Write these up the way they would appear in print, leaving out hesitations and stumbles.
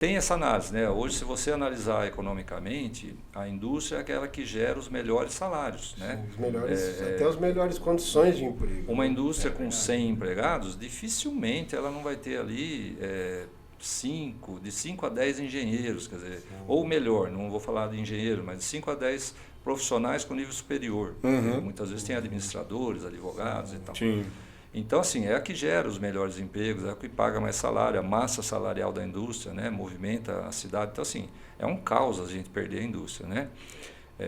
Tem essa análise, né? Hoje, se você analisar economicamente, a indústria é aquela que gera os melhores salários, né? Sim, os melhores, até as melhores condições de emprego. Uma Né? indústria com 100 empregados, dificilmente ela não vai ter ali de 5 a 10 engenheiros, quer dizer, ou melhor, não vou falar de engenheiro, mas de 5 a 10 profissionais com nível superior. Muitas vezes tem administradores, advogados e tal. Sim. Então, assim, é a que gera os melhores empregos, é a que paga mais salário, a massa salarial da indústria, né, movimenta a cidade. Então, assim, é um caos a gente perder a indústria, né?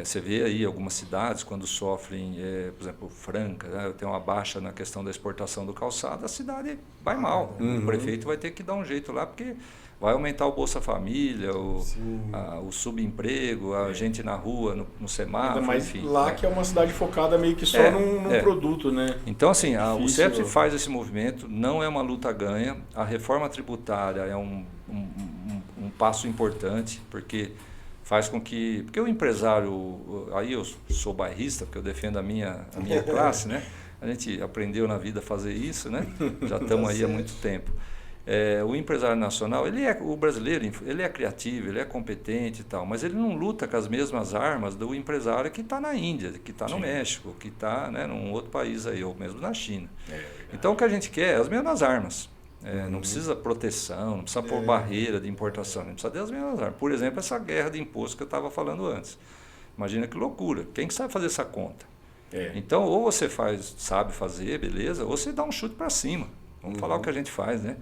Você vê aí algumas cidades quando sofrem, por exemplo, Franca, né, tem uma baixa na questão da exportação do calçado, a cidade vai mal. O prefeito vai ter que dar um jeito lá, porque vai aumentar o Bolsa Família, o subemprego, a gente na rua, no semáforo, Mas enfim. lá Né? que é uma cidade focada meio que só num produto, né? Então, assim, o Difícil. CEPS faz esse movimento, não é uma luta ganha, a reforma tributária é um passo importante, porque faz com que... Porque o empresário, aí eu sou bairrista, porque eu defendo a minha classe, né? A gente aprendeu na vida a fazer isso, né? Já estamos aí há muito tempo. O empresário nacional, o brasileiro, ele é criativo, ele é competente e tal, mas ele não luta com as mesmas armas do empresário que está na Índia, que está no México, que está, né, num outro país aí, ou mesmo na China. Então o que a gente quer é as mesmas armas. Não precisa proteção, não precisa pôr barreira de importação, não precisa ter as mesmas armas. Por exemplo, essa guerra de imposto que eu estava falando antes. Imagina que loucura. Quem que sabe fazer essa conta? Então, ou você sabe fazer, beleza, ou você dá um chute para cima. Vamos falar o que a gente faz, né?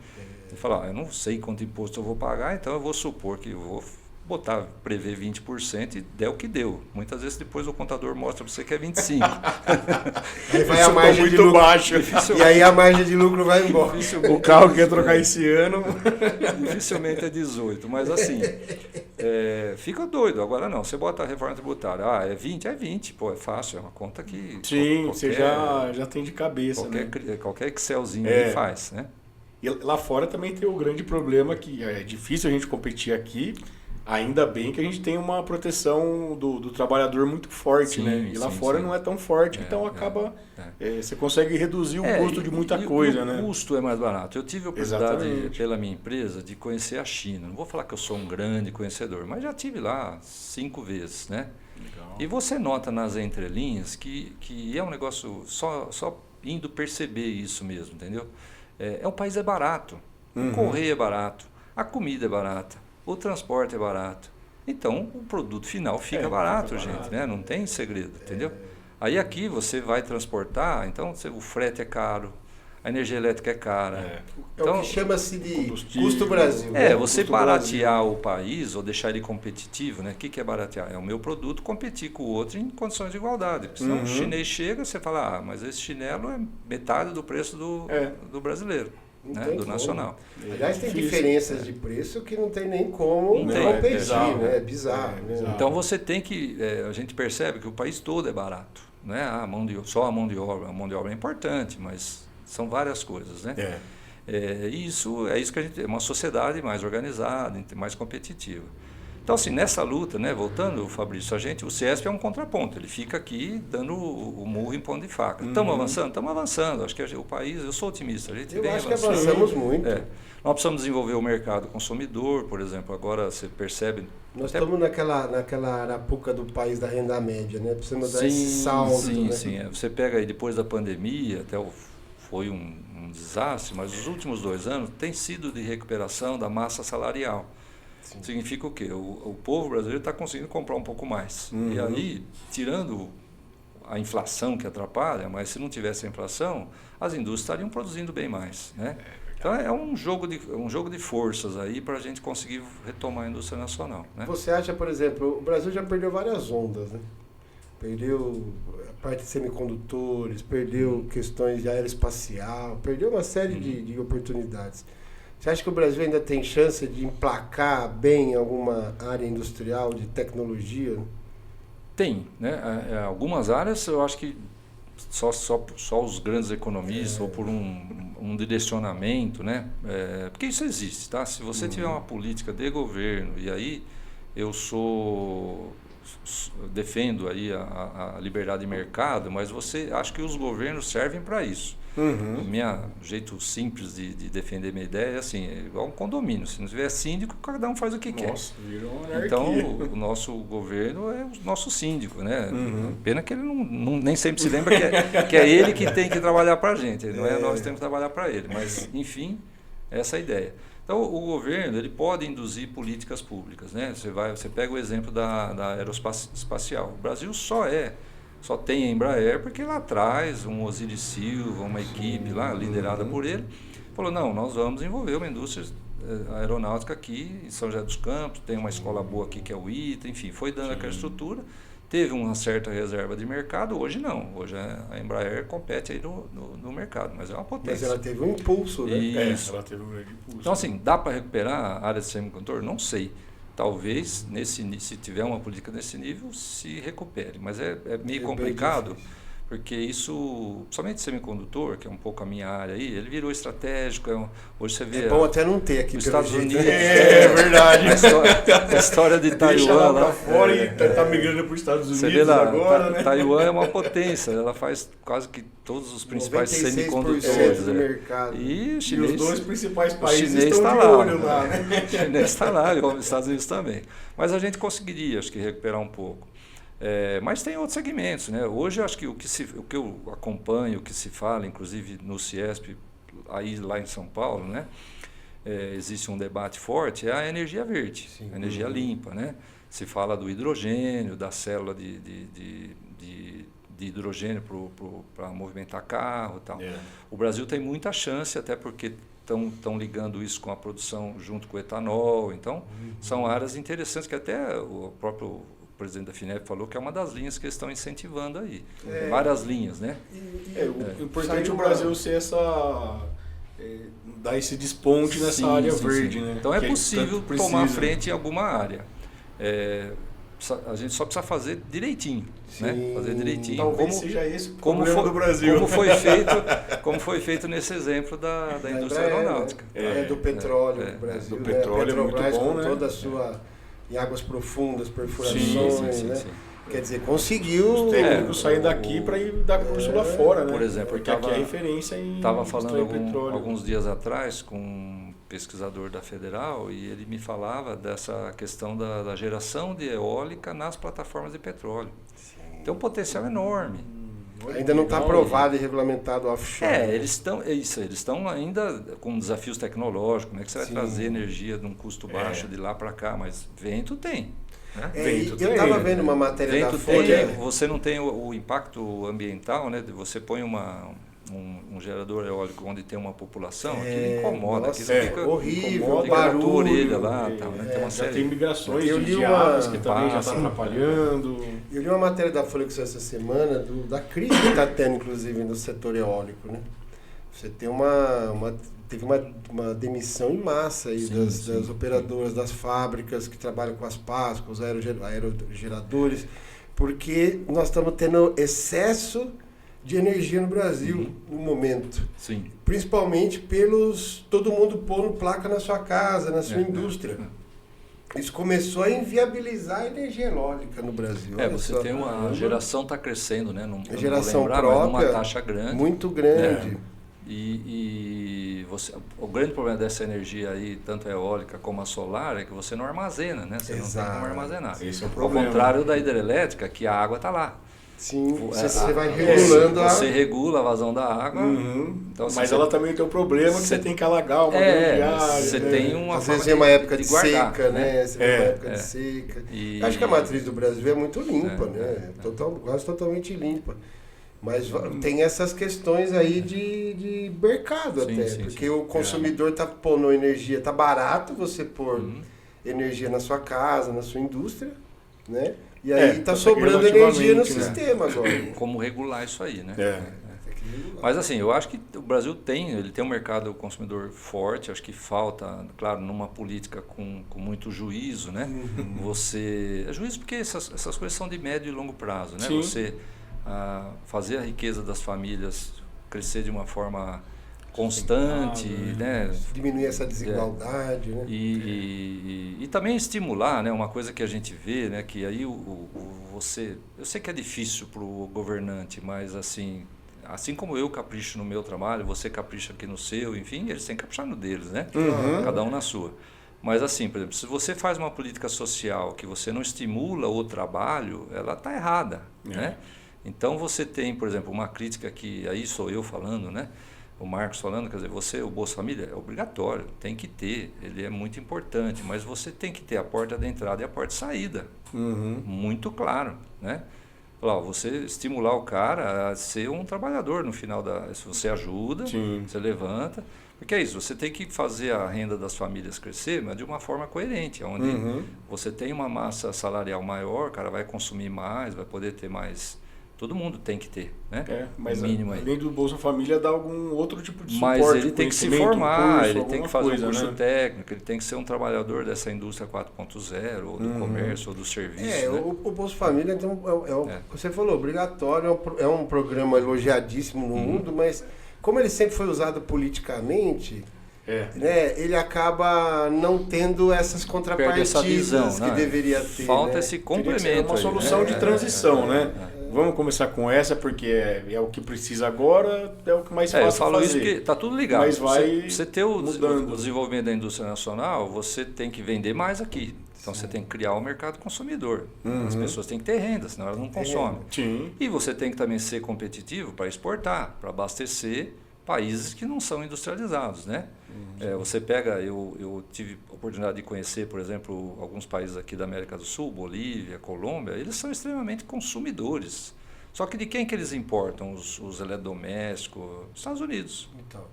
Você fala, eu não sei quanto imposto eu vou pagar, então eu vou supor que eu vou prever 20% e der o que deu. Muitas vezes depois o contador mostra para você que é 25%. Aí vai a margem de lucro baixo. E aí a margem de lucro vai embora. O carro quer trocar esse ano. Dificilmente é 18%, mas assim, fica doido. Agora não, você bota a reforma tributária, é 20%, é 20%, pô, é fácil, é uma conta que... Sim, você já tem de cabeça, qualquer Excelzinho aí faz, né? E lá fora também tem o grande problema que é difícil a gente competir aqui, ainda bem que a gente tem uma proteção do trabalhador muito forte, né? E lá fora não é tão forte, então acaba... você consegue reduzir o custo de muita coisa, né? O custo é mais barato. Eu tive a oportunidade, pela minha empresa, de conhecer a China. Não vou falar que eu sou um grande conhecedor, mas já tive lá 5 vezes, né? Legal. E você nota nas entrelinhas que é um negócio só indo perceber isso mesmo, entendeu? O país é barato, o correio é barato, a comida é barata, o transporte é barato. Então, o produto final fica barato, gente, né? Não tem segredo, entendeu? Aí aqui você vai transportar, então o frete é caro, a energia elétrica é cara. Então, o que chama-se de custo Brasil. Você baratear o país ou deixar ele competitivo, né? O que é baratear? É o meu produto competir com o outro em condições de igualdade. Porque senão o chinês chega, você fala, mas esse chinelo é metade do preço do brasileiro, né? Do nacional. Aliás, tem diferenças de preço que não tem nem como competir, né? É bizarro. Né? Então você tem que, a gente percebe que o país todo é barato, né? Só a mão de obra é importante, mas são várias coisas, né? Isso que a gente é uma sociedade mais organizada, mais competitiva. Então, assim, nessa luta, né, voltando, Fabrício, o CESP é um contraponto, ele fica aqui dando o murro em ponto de faca. Estamos avançando? Estamos avançando. Acho que o país, eu sou otimista, a gente vem avançando. Eu acho que avançamos muito. Nós precisamos desenvolver o mercado consumidor, por exemplo, agora você percebe... Nós estamos naquela arapuca do país da renda média, né? Precisamos dar esse salto. Sim. Você pega aí depois da pandemia, foi um desastre, mas os últimos 2 anos tem sido de recuperação da massa salarial. Sim. Significa o quê? O povo brasileiro está conseguindo comprar um pouco mais. E aí, tirando a inflação que atrapalha, mas se não tivesse a inflação, as indústrias estariam produzindo bem mais, né? Então é um jogo de forças aí para a gente conseguir retomar a indústria nacional, né? Você acha, por exemplo, o Brasil já perdeu várias ondas, né? Perdeu a parte de semicondutores, perdeu questões de aeroespacial, perdeu uma série de oportunidades. Você acha que o Brasil ainda tem chance de emplacar bem alguma área industrial de tecnologia? Tem, né? Algumas áreas eu acho que só os grandes economistas ou por um direcionamento, né? Porque isso existe, tá? Se você tiver uma política de governo, e aí eu defendo aí a liberdade de mercado, mas acho que os governos servem para isso. Meu jeito simples de defender minha ideia é assim, é igual um condomínio. Se não tiver síndico, cada um faz o que quer. Virou uma anarquia. Então, o nosso governo é o nosso síndico, né? Pena que ele nem sempre se lembra que é ele que tem que trabalhar para a gente, não é nós que temos que trabalhar para ele. Mas, enfim, essa é a ideia. Então, o governo ele pode induzir políticas públicas, né? Você pega o exemplo da aeroespacial. O Brasil só tem a Embraer porque lá atrás um Osiris Silva, uma equipe lá liderada por ele, falou, não, nós vamos envolver uma indústria aeronáutica aqui em São José dos Campos, tem uma escola boa aqui que é o ITA, enfim, foi dando aquela estrutura, teve uma certa reserva de mercado, hoje não, hoje a Embraer compete aí no mercado, mas é uma potência. Mas ela teve um impulso, né? Isso. Ela teve um grande impulso. Então assim, dá para recuperar a área de semicondutor? Não sei. Talvez, se tiver uma política nesse nível, se recupere. Mas é meio complicado, porque isso, somente semicondutor, que é um pouco a minha área aí, ele virou estratégico. Hoje você vê... É bom até não ter aqui, os pelo Estados jeito. Unidos. É verdade. A história de Deixa Taiwan lá lá. pra fora e tá migrando para os Estados Você Unidos vê lá, agora, né? Taiwan é uma potência, ela faz quase que todos os principais 96% semicondutores. do mercado. E o E chinês, os dois principais o países chinês estão está de lá, olho lá, né? O chinês está lá, igual os Estados Unidos também. Mas a gente conseguiria, acho que, recuperar um pouco. Mas tem outros segmentos, né? Hoje, eu acho que o que eu acompanho, o que se fala, inclusive no CIESP, aí lá em São Paulo, né? Existe um debate forte, é a energia verde, a energia limpa, né? Se fala do hidrogênio, da célula de hidrogênio para movimentar carro e tal. O Brasil tem muita chance, até porque estão ligando isso com a produção junto com o etanol. Então, são áreas interessantes que até o próprio presidente da FINEP falou que é uma das linhas que eles estão incentivando aí. Várias linhas, né? O importante é o Brasil ser dar esse desponte nessa área verde, né? Então é Que possível tanto tomar precisa. frente em alguma área. A gente só precisa fazer direitinho, né? Fazer direitinho. Talvez seja esse o como problema do Brasil. Como foi feito nesse exemplo da indústria Embraer, aeronáutica. né? Do petróleo do Brasil. Do petróleo né? A Petrobras, é muito bom, com né? toda a sua em águas profundas, perfurações, né? Sim. Quer dizer, conseguiu... Os técnicos saem daqui para ir dar curso lá fora, né? Por exemplo, porque aqui é referência em estava falando petróleo. alguns dias atrás com um pesquisador da Federal e ele me falava dessa questão da geração de eólica nas plataformas de petróleo. Tem um potencial enorme. Ainda não está aprovado e regulamentado offshore. Eles estão ainda com desafios tecnológicos, né? Que você vai trazer energia de um custo baixo de lá para cá, mas vento tem. Né? Eu estava vendo uma matéria da Vento Folha. você não tem o impacto ambiental, né? Você põe um gerador eólico onde tem uma população, aquilo incomoda. Nossa, fica horrível, fica na tua barulho. orelha lá. Tal, né? Tem uma Já série. tem migrações Eu li de uma- aves que também já está atrapalhando. Eu li uma matéria da Folha que saiu essa semana, da crise que está tendo, inclusive, no setor eólico, né? Você tem teve uma demissão em massa aí das operadoras das fábricas que trabalham com as pás, com os aerogeradores, porque nós estamos tendo excesso de energia no Brasil no momento. Sim. Principalmente todo mundo pondo placa na sua casa, na sua indústria. Isso começou a inviabilizar a energia eólica no Brasil. Olha Você só. tem a geração está crescendo, né? A geração mas própria, numa taxa grande. muito grande. E o grande problema dessa energia aí, tanto a eólica como a solar, é que você não armazena, né? Você não tem como armazenar. Esse é o Ao problema. contrário da hidrelétrica, que a água está lá. Sim, você vai regulando Você regula a vazão da água. Então, Mas ela também tem um problema que você tem que alagar uma grande área. Você né? tem uma às forma vezes é uma época de guardar, seca, né? Você tem uma época de seca. Acho que a matriz do Brasil é muito limpa, né? Quase totalmente limpa. Mas tem essas questões aí de mercado porque o consumidor está pondo energia, está barato você pôr energia na sua casa, na sua indústria, né? E aí está sobrando energia no sistema agora. Como regular isso aí, né? Mas assim, eu acho que o Brasil tem um mercado consumidor forte, acho que falta, claro, numa política com muito juízo, né? Juízo porque essas coisas são de médio e longo prazo, né? Sim. Você fazer a riqueza das famílias crescer de uma forma constante, né? Diminuir essa desigualdade, né? E também estimular, né? Uma coisa que a gente vê, né? Que aí eu sei que é difícil para o governante, mas assim, assim como eu capricho no meu trabalho, você capricha aqui no seu, enfim, eles têm que caprichar no deles, né? Cada um na sua. Mas assim, por exemplo, se você faz uma política social que você não estimula o trabalho, ela está errada, né? Então você tem, por exemplo, uma crítica que, aí sou eu falando, né? O Marcos falando, quer dizer, o Bolsa Família é obrigatório, tem que ter, ele é muito importante, mas você tem que ter a porta de entrada e a porta de saída, muito claro, né? Você estimular o cara a ser um trabalhador no final se você ajuda, você levanta, porque é isso, você tem que fazer a renda das famílias crescer, mas de uma forma coerente, onde você tem uma massa salarial maior, o cara vai consumir mais, vai poder ter mais. Todo mundo tem que ter, né? Mas mínimo além do Bolsa Família, dá algum outro tipo de suporte. Mas ele tem que se formar, curso, ele tem que fazer coisa, um curso técnico, ele tem que ser um trabalhador dessa indústria 4.0, ou do comércio, ou do serviço. Né? O Bolsa Família, então, você falou, obrigatório, é um programa elogiadíssimo no mundo, mas como ele sempre foi usado politicamente... Né, ele acaba não tendo essas contrapartidas que deveria ter. Falta esse complemento. É uma solução de transição, né? Vamos começar com essa, porque é o que precisa agora, é o que mais fácil eu falo fazer. Isso porque está tudo ligado. Mas você ter o desenvolvimento da indústria nacional, você tem que vender mais aqui. Então você tem que criar o mercado consumidor. As pessoas têm que ter renda, senão elas não consomem. E você tem que também ser competitivo para exportar, para abastecer países que não são industrializados, né? Você pega, eu tive a oportunidade de conhecer, por exemplo, alguns países aqui da América do Sul, Bolívia, Colômbia, eles são extremamente consumidores. Só que de quem que eles importam os eletrodomésticos? Estados Unidos. Então,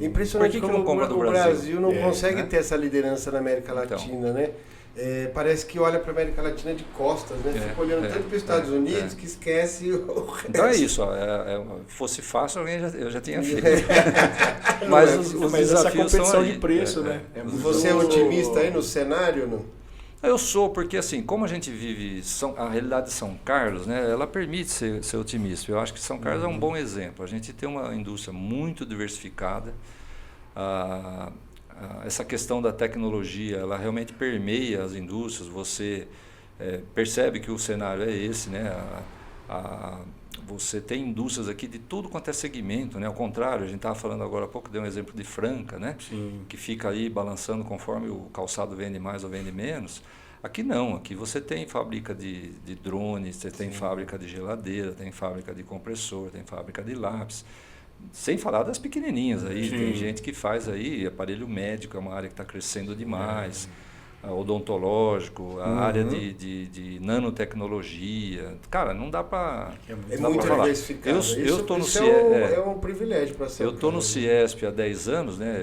impressionante como o Brasil não consegue ter essa liderança na América Latina, né? Parece que olha para a América Latina de costas, né? Fica olhando tanto para os Estados Unidos que esquece o resto. Então é isso, fosse fácil eu já tinha feito. Mas os desafios essa competição são aí. de preço, né? Você é otimista aí no cenário, não? Eu sou, porque assim, como a gente vive a realidade de São Carlos, né, ela permite ser otimista. Eu acho que São Carlos é um bom exemplo. A gente tem uma indústria muito diversificada. Essa questão da tecnologia, ela realmente permeia as indústrias. Você percebe que o cenário é esse, né? Você tem indústrias aqui de tudo quanto é segmento, né? Ao contrário, a gente estava falando agora há pouco, deu um exemplo de Franca, né? Que fica aí balançando conforme o calçado vende mais ou vende menos. Aqui não, aqui você tem fábrica de drones, você tem fábrica de geladeira, tem fábrica de compressor, tem fábrica de lápis. Sem falar das pequenininhas aí, tem gente que faz aí aparelho médico, é uma área que está crescendo demais, odontológico, a área de nanotecnologia. Cara, não dá para muito diversificado. Eu estou no é um privilégio para ser. Eu estou no CIESP há 10 anos, né?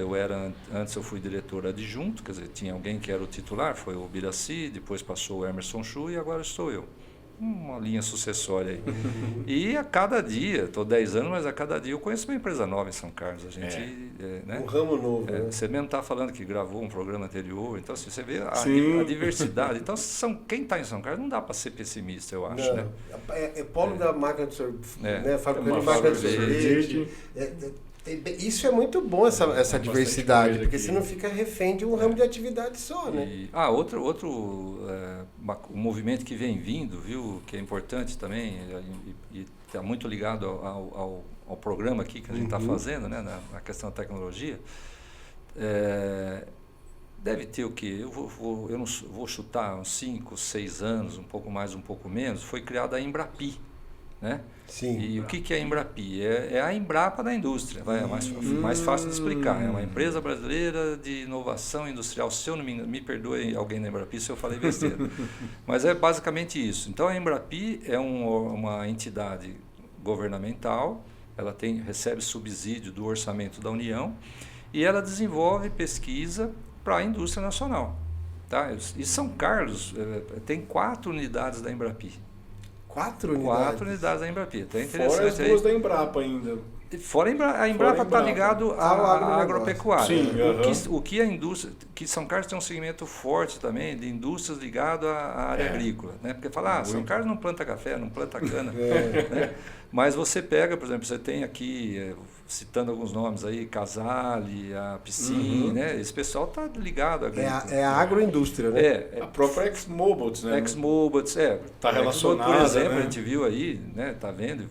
Antes eu fui diretor adjunto, quer dizer, tinha alguém que era o titular, foi o Biraci, depois passou o Emerson Chu e agora estou eu. Uma linha sucessória aí. E a cada dia, estou 10 anos, mas a cada dia eu conheço uma empresa nova em São Carlos. A gente, né? Um ramo novo. Né? Você mesmo está falando que gravou um programa anterior, então assim, você vê a diversidade. Então, quem está em São Carlos não dá para ser pessimista, eu acho. Né? É polo da máquina de sorvete, né? Fábrica de máquina de sorvete. Isso é muito bom, essa diversidade, porque você não fica refém de um ramo de atividade só, né? Outro um movimento que vem vindo, viu, que é importante também, e está muito ligado ao programa aqui que a gente está fazendo, né, na questão da tecnologia, deve ter o quê? Eu não vou chutar uns 5, 6 anos, um pouco mais, um pouco menos, foi criada a Embrapi. Né? Sim. E o que é a Embrapi? É a Embrapa da indústria, é mais fácil de explicar. É uma empresa brasileira de inovação industrial. Se eu não me perdoe alguém da Embrapi se eu falei besteira. Mas é basicamente isso. Então a Embrapi é uma entidade governamental, ela recebe subsídio do orçamento da União e ela desenvolve pesquisa para a indústria nacional. Tá? E São Carlos tem 4 unidades da Embrapi. 4 unidades? 4 unidades da Embrapi. Então é fora as 2 da Embrapa ainda. Fora a Embrapa está ligado à agropecuária. Sim, o que a indústria, que São Carlos tem um segmento forte também de indústrias ligado à área agrícola, né? Porque fala, São Carlos não planta café, não planta cana, né? Mas você pega, por exemplo, você tem aqui citando alguns nomes aí, Casale, a Piscine, né? Esse pessoal está ligado à agricultura. É a agroindústria, né? A própria ExMobiles, né? ExMobiles, Tá relacionada, por exemplo, né? a gente viu aí, né? Tá vendo?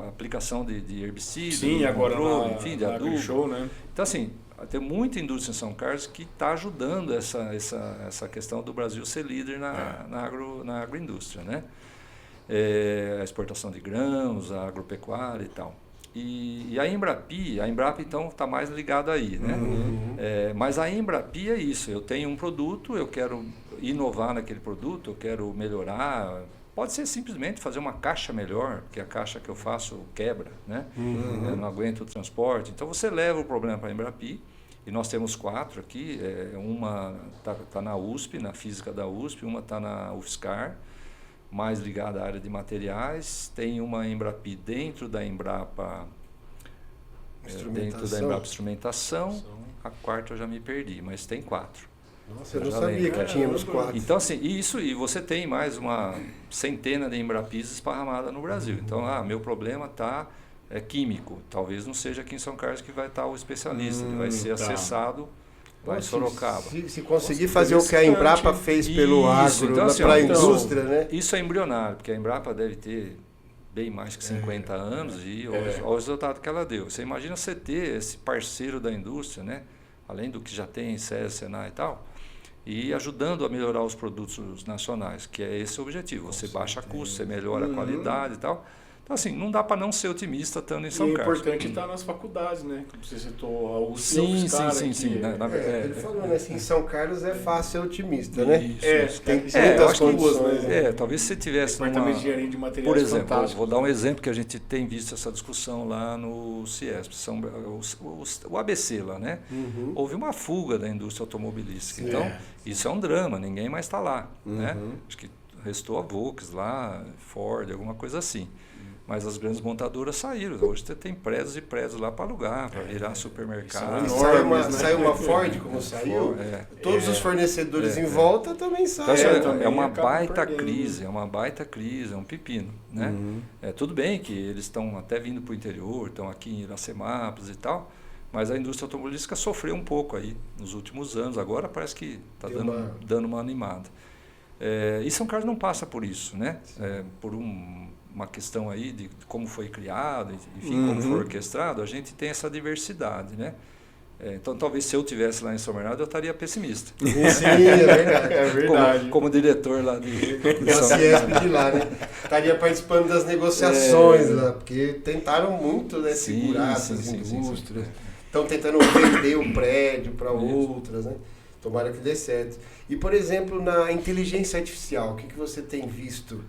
A aplicação de herbicida, Sim, agora controle, enfim, de na adubo. Show, né? Então, assim, tem muita indústria em São Carlos que está ajudando essa questão do Brasil ser líder na agroindústria, né? A exportação de grãos, a agropecuária e tal. E a Embrapa então está mais ligada aí, né? Mas a Embrapi é isso, eu tenho um produto, eu quero inovar naquele produto, eu quero melhorar, pode ser simplesmente fazer uma caixa melhor, porque a caixa que eu faço quebra, né? Eu não aguento o transporte, então você leva o problema para a Embrapi, e nós temos 4 aqui, uma está na USP, na física da USP, uma está na UFSCar, mais ligada à área de materiais, tem uma Embrapi dentro da Embrapa Instrumentação, a quarta eu já me perdi, mas tem 4. Nossa, eu não sabia que tínhamos 4. Então, assim, e você tem mais uma centena de Embrapis esparramada no Brasil. Então, meu problema está químico, talvez não seja aqui em São Carlos que vai estar o especialista, ele vai ser acessado lá em Sorocaba. Se conseguir fazer o que a Embrapa fez pelo agro, então, assim, para a indústria, né? Isso é embrionário, porque a Embrapa deve ter bem mais que 50 anos e olha o resultado que ela deu. Você imagina você ter esse parceiro da indústria, né? Além do que já tem em SES, Senai e tal, e ajudando a melhorar os produtos nacionais, que é esse o objetivo. Você baixa custo, você melhora a qualidade e tal. Então, assim, não dá para não ser otimista estando em São Carlos. É importante estar nas faculdades, né? Como você citou, a USP. Sim. Ele falou, né? Assim, em São Carlos é fácil ser otimista, né? Isso. Tem muitas condições. Talvez se tivesse Departamento de Engenharia de Materiais, por exemplo, fantástico. vou dar um exemplo que a gente tem visto essa discussão lá no CIESP, o ABC lá, né? Houve uma fuga da indústria automobilística. Então, isso é um drama, ninguém mais está lá, né? Acho que restou a Volks lá, Ford, alguma coisa assim. Mas as grandes montadoras saíram. Hoje você tem prédios e prédios lá para alugar, para virar supermercado. Saiu uma Ford, como saiu. Todos os fornecedores em volta também saem. Então, é uma baita crise, é um pepino. Né? Tudo bem que eles estão até vindo para o interior, estão aqui em Iracemápolis e tal, mas a indústria automobilística sofreu um pouco aí nos últimos anos. Agora parece que está dando uma animada. E São Carlos não passa por isso, né? Por uma questão aí de como foi criado, enfim, como foi orquestrado, a gente tem essa diversidade, né? Então, talvez se eu estivesse lá em São Bernardo, eu estaria pessimista. Sim, é verdade. Como diretor lá de CIESP de lá, né? Estaria participando das negociações lá, porque tentaram muito, né, segurar essas indústrias. Estão tentando vender o prédio para outras, né? Tomara que dê certo. E, por exemplo, na inteligência artificial, o que você tem visto?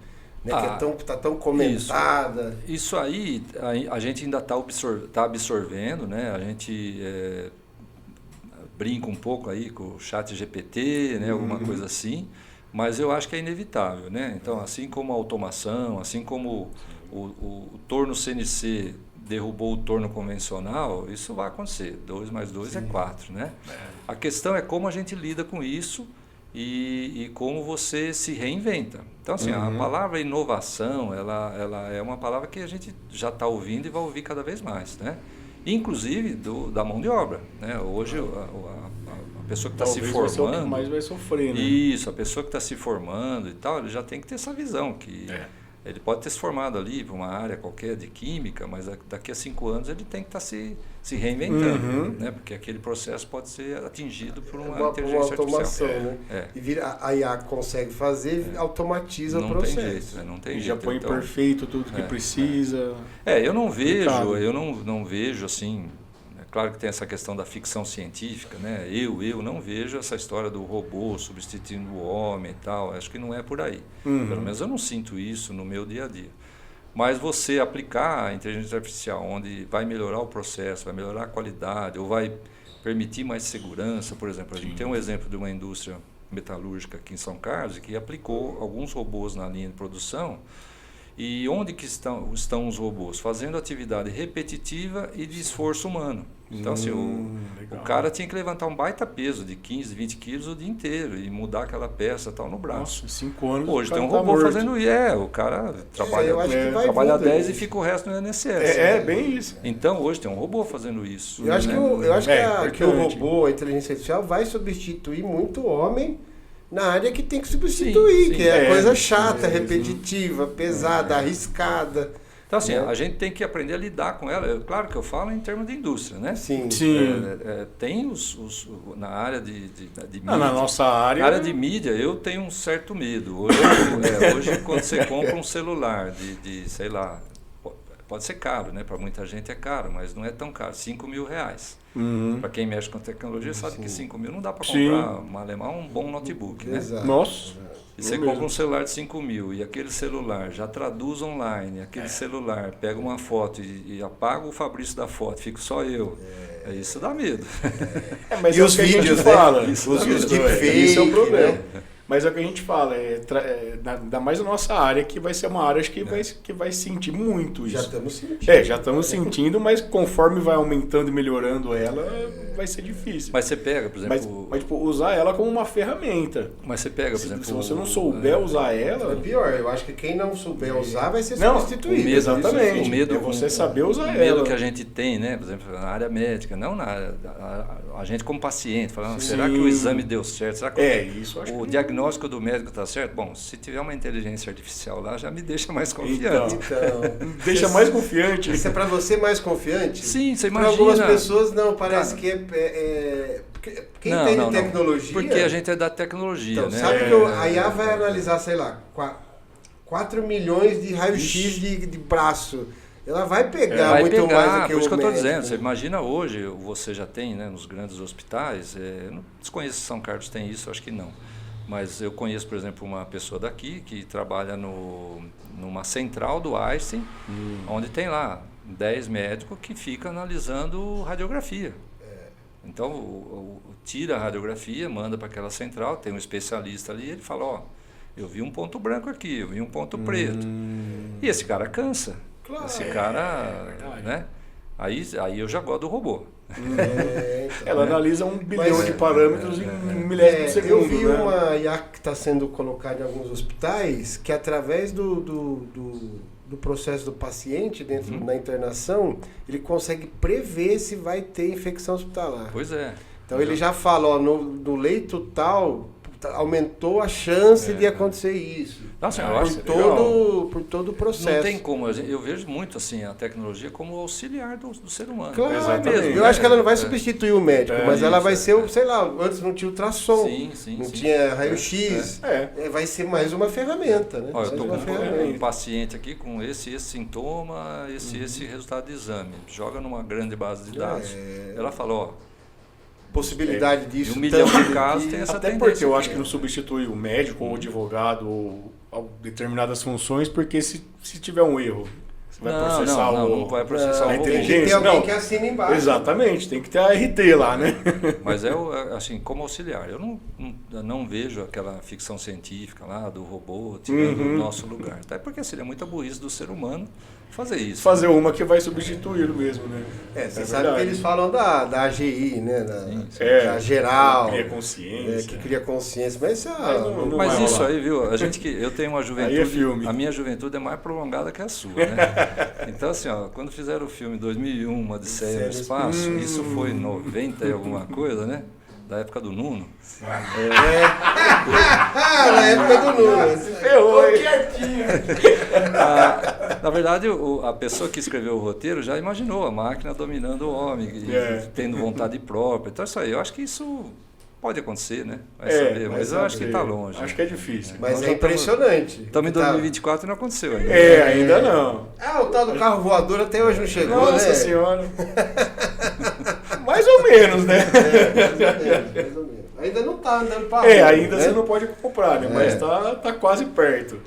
Né, que está tão comentada. Isso aí a gente ainda está absorvendo, né? A gente brinca um pouco aí com o ChatGPT, né? Alguma coisa assim, mas eu acho que é inevitável, né? Então, assim como a automação, assim como o torno CNC derrubou o torno convencional, isso vai acontecer. 2 mais 2 é 4, né? A questão é como a gente lida com isso e como você se reinventa. Então, assim, a palavra inovação, ela é uma palavra que a gente já está ouvindo e vai ouvir cada vez mais, né? Inclusive da mão de obra, né? Hoje, a pessoa que está se formando... Vai ser o que mais vai sofrer, né? Isso, a pessoa que está se formando e tal, ele já tem que ter essa visão, que ele pode ter se formado ali para uma área qualquer de química, mas daqui a 5 anos ele tem que estar se reinventando, né? Porque aquele processo pode ser atingido por uma inteligência automação, artificial. Né? E a IA consegue fazer, automatiza o processo. Não tem jeito, né? Não tem jeito. Já põe então, perfeito tudo que precisa. Eu não vejo assim. Claro que tem essa questão da ficção científica, né? Eu não vejo essa história do robô substituindo o homem e tal. Acho que não é por aí. Pelo menos eu não sinto isso no meu dia a dia. Mas você aplicar a inteligência artificial, onde vai melhorar o processo, vai melhorar a qualidade, ou vai permitir mais segurança, por exemplo. A gente tem um exemplo de uma indústria metalúrgica aqui em São Carlos que aplicou alguns robôs na linha de produção E onde que estão os robôs? Fazendo atividade repetitiva e de esforço humano. Então, assim, o cara tinha que levantar um baita peso de 15, 20 quilos o dia inteiro e mudar aquela peça tal no braço. Nossa, 5 anos. Hoje tem um robô fazendo isso. O cara trabalha 10 e fica o resto no INSS. É bem isso. Então, hoje tem um robô fazendo isso. Eu acho, que o robô, a inteligência artificial, vai substituir muito o homem na área que tem que substituir, que é coisa chata, repetitiva, pesada, arriscada. Então, assim, a gente tem que aprender a lidar com ela. Claro que eu falo em termos de indústria, né? Sim. Tem na área de mídia. Na nossa área... Na área de mídia, eu tenho um certo medo. Hoje, quando você compra um celular sei lá, pode ser caro, né? Para muita gente é caro, mas não é tão caro. R$5.000. Para quem mexe com tecnologia, sabe que 5 mil não dá para comprar um bom notebook, né? Exato. Nossa... E você compra um celular de 5 mil e aquele celular já traduz online, aquele celular pega uma foto e apaga o Fabrício da foto, fico só eu. Isso dá medo. Mas e os vídeos, fala. Os vídeos de fake, isso é o problema. Né? Mas é o que a gente fala, ainda mais a nossa área, que vai ser uma área que vai sentir muito isso. Já estamos sentindo. Já estamos sentindo, mas conforme vai aumentando e melhorando ela, vai ser difícil. Mas você pega, por exemplo... Mas usar ela como uma ferramenta. Mas você pega, por exemplo... Se você não souber usar ela... É pior, eu acho que quem não souber usar vai ser substituído. Exatamente. O medo, é você saber usar ela. O medo que a gente tem, né? Por exemplo, na área médica, não a gente como paciente, falando, será que o exame deu certo? Será que isso acho o que... diagnóstico do médico está certo? Bom, se tiver uma inteligência artificial lá, já me deixa mais confiante. Então, deixa mais confiante. Isso é para você mais confiante? Sim, você imagina. Para algumas pessoas não, parece que quem tem tecnologia... Porque a gente é da tecnologia, então, né? Sabe que a IA vai analisar, sei lá, 4 milhões de raio-x de braço. Ela vai pegar mais do que o médico. Por isso que eu estou dizendo, você imagina hoje, você já tem, né, nos grandes hospitais, não desconheço se São Carlos tem isso, acho que não. Mas eu conheço, por exemplo, uma pessoa daqui que trabalha numa central do Einstein, onde tem lá 10 médicos que ficam analisando radiografia. Então, tira a radiografia, manda para aquela central, tem um especialista ali, ele fala, eu vi um ponto branco aqui, eu vi um ponto preto. E esse cara cansa. Claro. Esse cara, né? Aí eu já gosto do robô. Ela analisa 1 bilhão de parâmetros em milésimo de segundo. Eu vi uma IA que está sendo colocada em alguns hospitais que através do processo do paciente dentro da internação, ele consegue prever se vai ter infecção hospitalar. Pois é. Então ele já fala, no leito tal, aumentou a chance de acontecer isso. Nossa, por todo o processo. Não tem como, eu vejo muito assim a tecnologia como auxiliar do ser humano. Claro, exatamente. Eu acho que ela não vai substituir o médico, mas ela vai ser, sei lá, antes não tinha ultrassom, não tinha raio-x, vai ser mais uma ferramenta, né? Eu estou com um paciente aqui com esse sintoma, esse resultado de exame, joga numa grande base de dados, ela fala, possibilidade disso. 1 milhão de casos tem essa até tendência. Porque eu acho que não substitui o médico ou o advogado ou determinadas funções, porque se tiver um erro, você vai processar não vai processar a inteligência. Tem alguém que assina embaixo. Exatamente, tem que ter a RT lá, né? Mas assim, como auxiliar. Eu não vejo aquela ficção científica lá do robô tirando o nosso lugar. Até porque seria muita burrice do ser humano fazer isso. Fazer uma que vai substituir mesmo, né? Você sabe que eles falam da AGI, né? Da geral. Que cria consciência. Que cria consciência. Mas mas isso aí, viu? Eu tenho uma juventude. Aí é filme. A minha juventude é mais prolongada que a sua, né? Então, assim, quando fizeram o filme 2001, Uma Odisseia no Espaço, isso foi 90 e alguma coisa, né? Da época do Nuno. Na época do Nuno. Ferrou, Na verdade, a pessoa que escreveu o roteiro já imaginou a máquina dominando o homem, tendo vontade própria. Então, isso aí, eu acho que isso pode acontecer, né? Vai saber, mas eu acho que está longe. Acho que é difícil. Mas é impressionante. Estamos em 2024 e não aconteceu ainda. Ainda não. O tal do carro voador até hoje não chegou, Nossa Senhora. Mais ou menos, né? Mais ou menos. Ainda não está andando para rua. Ainda você não pode comprar, né? Mas tá quase perto.